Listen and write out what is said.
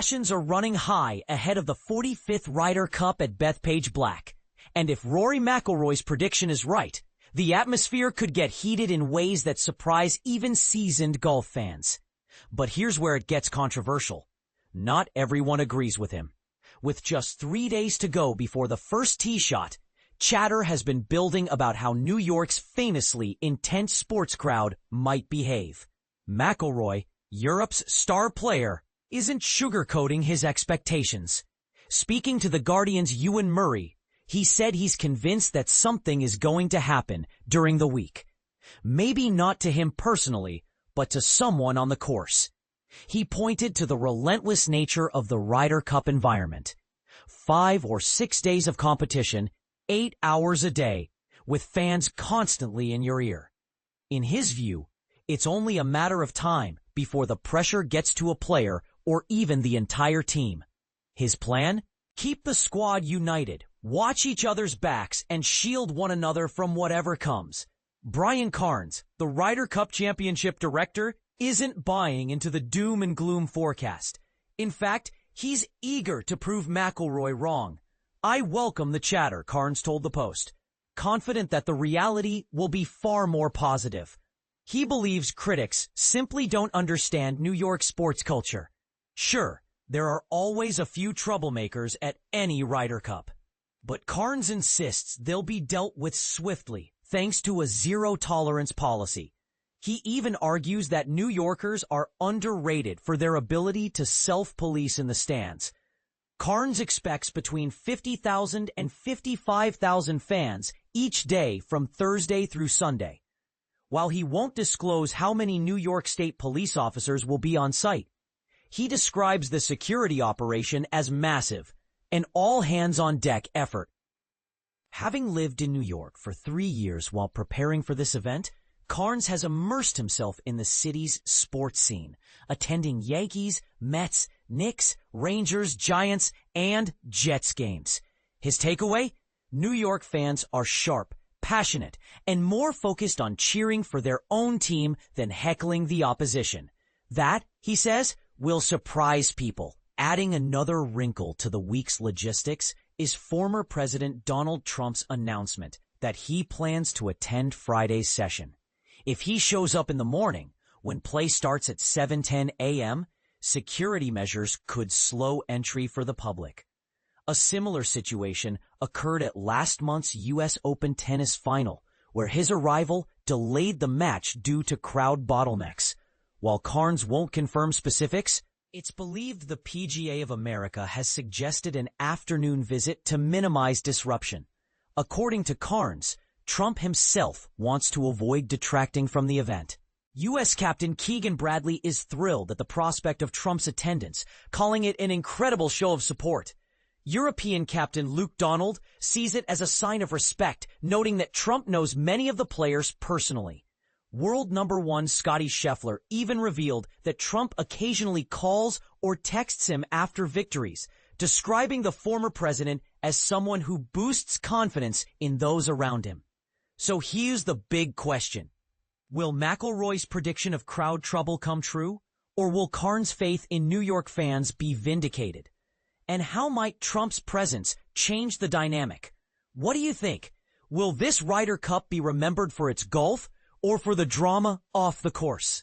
passions are running high ahead of the 45th Ryder Cup at Bethpage Black. And if Rory McIlroy's prediction is right, the atmosphere could get heated in ways that surprise even seasoned golf fans. But here's where it gets controversial. Not everyone agrees with him. With just 3 days to go before the first tee shot, chatter has been building about how New York's famously intense sports crowd might behave. McIlroy, Europe's star player, isn't sugarcoating his expectations. Speaking to The Guardian's Ewan Murray, he said he's convinced that something is going to happen during the week. Maybe not to him personally, but to someone on the course. He pointed to the relentless nature of the Ryder Cup environment. 5 or 6 days of competition, 8 hours a day, with fans constantly in your ear. In his view, it's only a matter of time before the pressure gets to a player or even the entire team. His plan? Keep the squad united, watch each other's backs, and shield one another from whatever comes. Bryan Karns, the Ryder Cup Championship director, isn't buying into the doom and gloom forecast. In fact, he's eager to prove McIlroy wrong. "I welcome the chatter," Karns told the Post, confident that the reality will be far more positive. He believes critics simply don't understand New York sports culture. Sure, there are always a few troublemakers at any Ryder Cup. But Karns insists they'll be dealt with swiftly, thanks to a zero-tolerance policy. He even argues that New Yorkers are underrated for their ability to self-police in the stands. Karns expects between 50,000 and 55,000 fans each day from Thursday through Sunday. While he won't disclose how many New York State police officers will be on site, he describes the security operation as massive, an all-hands-on-deck effort. Having lived in New York for 3 years while preparing for this event, Karns has immersed himself in the city's sports scene, attending Yankees, Mets, Knicks, Rangers, Giants, and Jets games. His takeaway? New York fans are sharp, passionate, and more focused on cheering for their own team than heckling the opposition. That, he says, will surprise people. Adding another wrinkle to the week's logistics is former President Donald Trump's announcement that he plans to attend Friday's session. If he shows up in the morning, when play starts at 7:10 a.m., security measures could slow entry for the public. A similar situation occurred at last month's U.S. Open tennis final, where his arrival delayed the match due to crowd bottlenecks. While Karns won't confirm specifics, it's believed the PGA of America has suggested an afternoon visit to minimize disruption. According to Karns, Trump himself wants to avoid detracting from the event. U.S. Captain Keegan Bradley is thrilled at the prospect of Trump's attendance, calling it an incredible show of support. European Captain Luke Donald sees it as a sign of respect, noting that Trump knows many of the players personally. World number 1 Scottie Scheffler even revealed that Trump occasionally calls or texts him after victories, describing the former president as someone who boosts confidence in those around him. So here's the big question. Will McIlroy's prediction of crowd trouble come true? Or will Karns' faith in New York fans be vindicated? And how might Trump's presence change the dynamic? What do you think? Will this Ryder Cup be remembered for its golf or for the drama off the course?